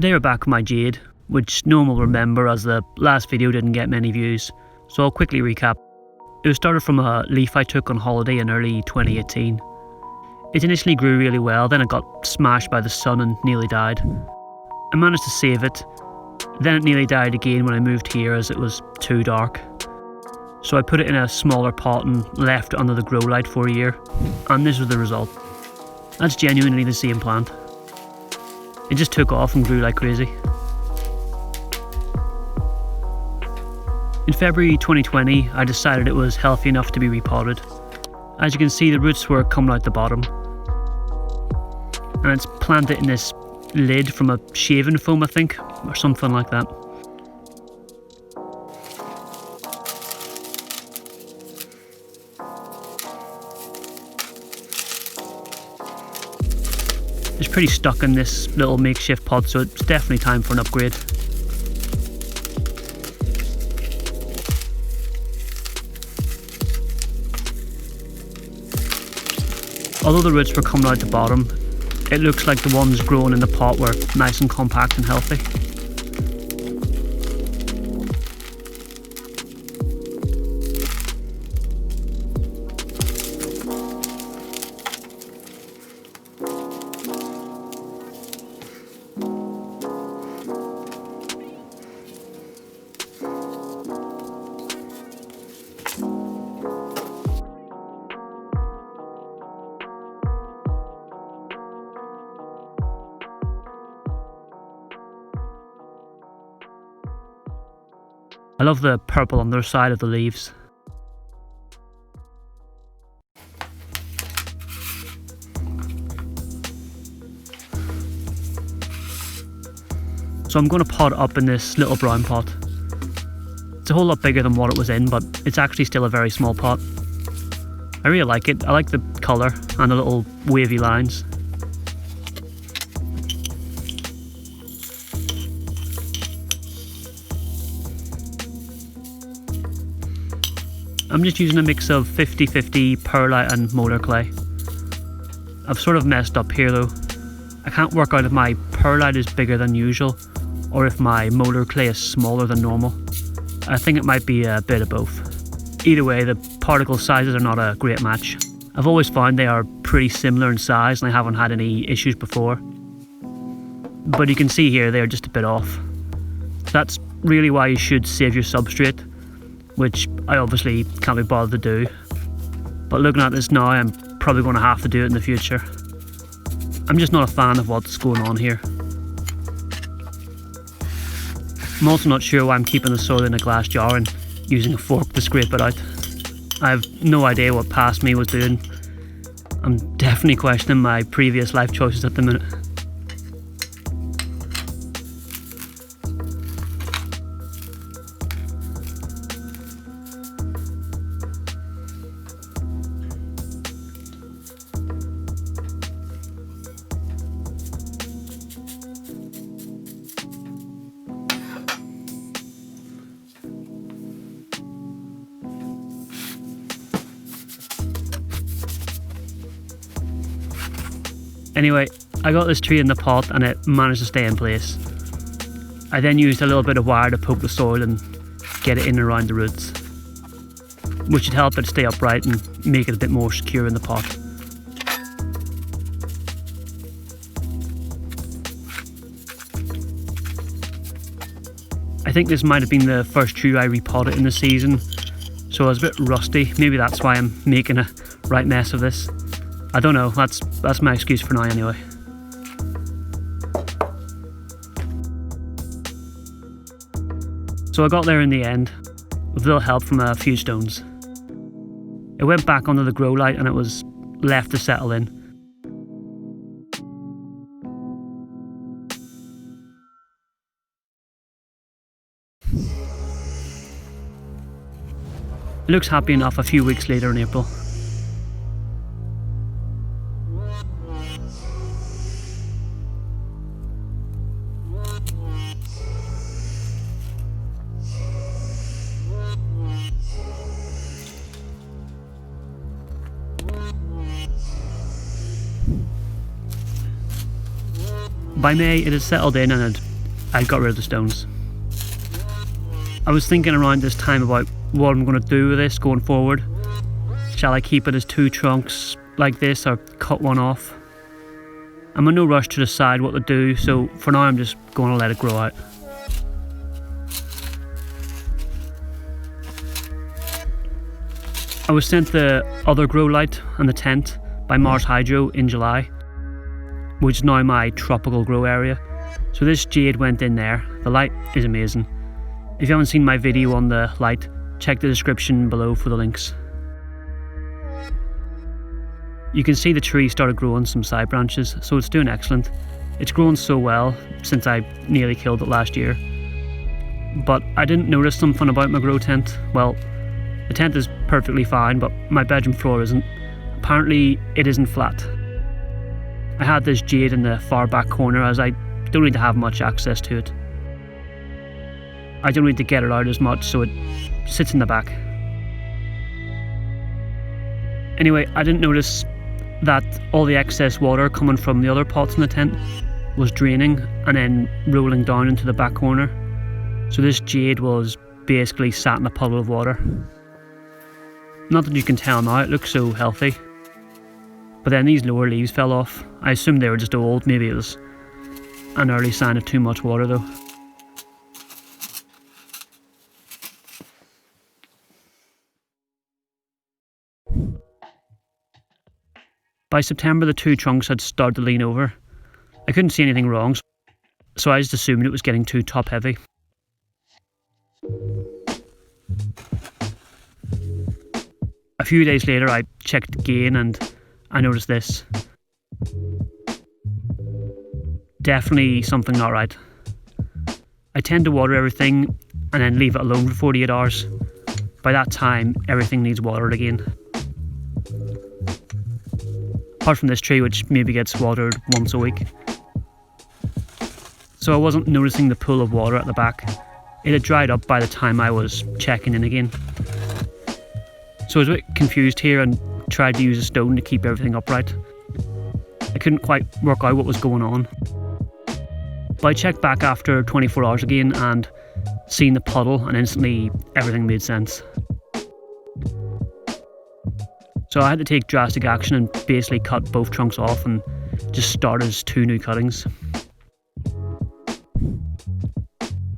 Today we're back with my jade, which no one will remember as the last video didn't get many views, so I'll quickly recap. It was started from a leaf I took on holiday in early 2018. It initially grew really well, then it got smashed by the sun and nearly died. I managed to save it, then it nearly died again when I moved here as it was too dark. So I put it in a smaller pot and left it under the grow light for a year, and this was the result. That's genuinely the same plant. It just took off and grew like crazy. In February 2020, I decided it was healthy enough to be repotted. As you can see, the roots were coming out the bottom. And it's planted in this lid from a shaving foam, I think, or something like that. It's pretty stuck in this little makeshift pot, so it's definitely time for an upgrade. Although the roots were coming out the bottom, it looks like the ones growing in the pot were nice and compact and healthy. I love the purple underside of the leaves. So I'm going to pot it up in this little brown pot. It's a whole lot bigger than what it was in, but it's actually still a very small pot. I really like it. I like the colour and the little wavy lines. I'm just using a mix of 50-50 perlite and molar clay. I've sort of messed up here though. I can't work out if my perlite is bigger than usual or if my molar clay is smaller than normal. I think it might be a bit of both. Either way, the particle sizes are not a great match. I've always found they are pretty similar in size and I haven't had any issues before. But you can see here they're just a bit off. That's really why you should save your substrate, which I obviously can't be bothered to do. But looking at this now, I'm probably going to have to do it in the future. I'm just not a fan of what's going on here. I'm also not sure why I'm keeping the soil in a glass jar and using a fork to scrape it out. I have no idea what past me was doing. I'm definitely questioning my previous life choices at the minute. Anyway, I got this tree in the pot and it managed to stay in place. I then used a little bit of wire to poke the soil and get it in and around the roots, which should help it stay upright and make it a bit more secure in the pot. I think this might have been the first tree I repotted in the season, so I was a bit rusty. Maybe that's why I'm making a right mess of this. I don't know, that's my excuse for now anyway. So I got there in the end, with a little help from a few stones. It went back under the grow light and it was left to settle in. It looks happy enough a few weeks later in April. By May it had settled in and had I got rid of the stones. I was thinking around this time about what I'm going to do with this going forward. Shall I keep it as 2 trunks like this or cut one off? I'm in no rush to decide what to do, so for now I'm just going to let it grow out. I was sent the other grow light and the tent by Mars Hydro in July, which is now my tropical grow area. So this jade went in there. The light is amazing. If you haven't seen my video on the light, check the description below for the links. You can see the tree started growing some side branches, so it's doing excellent. It's grown so well since I nearly killed it last year. But I didn't notice something about my grow tent. Well, the tent is perfectly fine, but my bedroom floor isn't. Apparently it isn't flat. I had this jade in the far back corner as I don't need to have much access to it. I don't need to get it out as much, so it sits in the back. Anyway, I didn't notice that all the excess water coming from the other pots in the tent was draining and then rolling down into the back corner. So this jade was basically sat in a puddle of water. Not that you can tell now, it looks so healthy. But then these lower leaves fell off. I assumed they were just old, maybe it was an early sign of too much water though. By September the 2 trunks had started to lean over. I couldn't see anything wrong, so I just assumed it was getting too top heavy. A few days later I checked again and I noticed this. Definitely something not right. I tend to water everything and then leave it alone for 48 hours. By that time, everything needs watered again. Apart from this tree, which maybe gets watered once a week. So I wasn't noticing the pool of water at the back. It had dried up by the time I was checking in again. So I was a bit confused here and tried to use a stone to keep everything upright. I couldn't quite work out what was going on. But I checked back after 24 hours again and seen the puddle, and instantly everything made sense. So I had to take drastic action and basically cut both trunks off and just start as 2 new cuttings.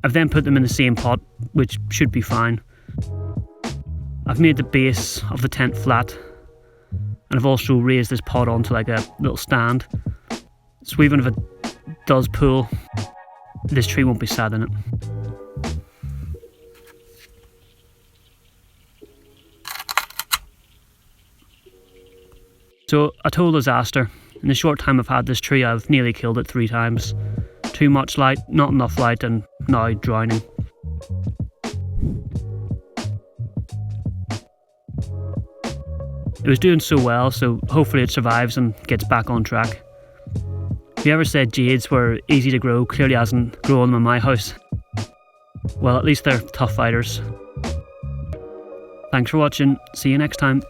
I've then put them in the same pot, which should be fine. I've made the base of the tent flat, and I've also raised this pot onto like a little stand. So even if it does pull, this tree won't be sad in it. So a total disaster. In the short time I've had this tree, I've nearly killed it 3 times. Too much light, not enough light, and now drowning. It was doing so well, so hopefully it survives and gets back on track. Whoever said jades were easy to grow clearly hasn't grown them in my house. Well, at least they're tough fighters. Thanks for watching, see you next time.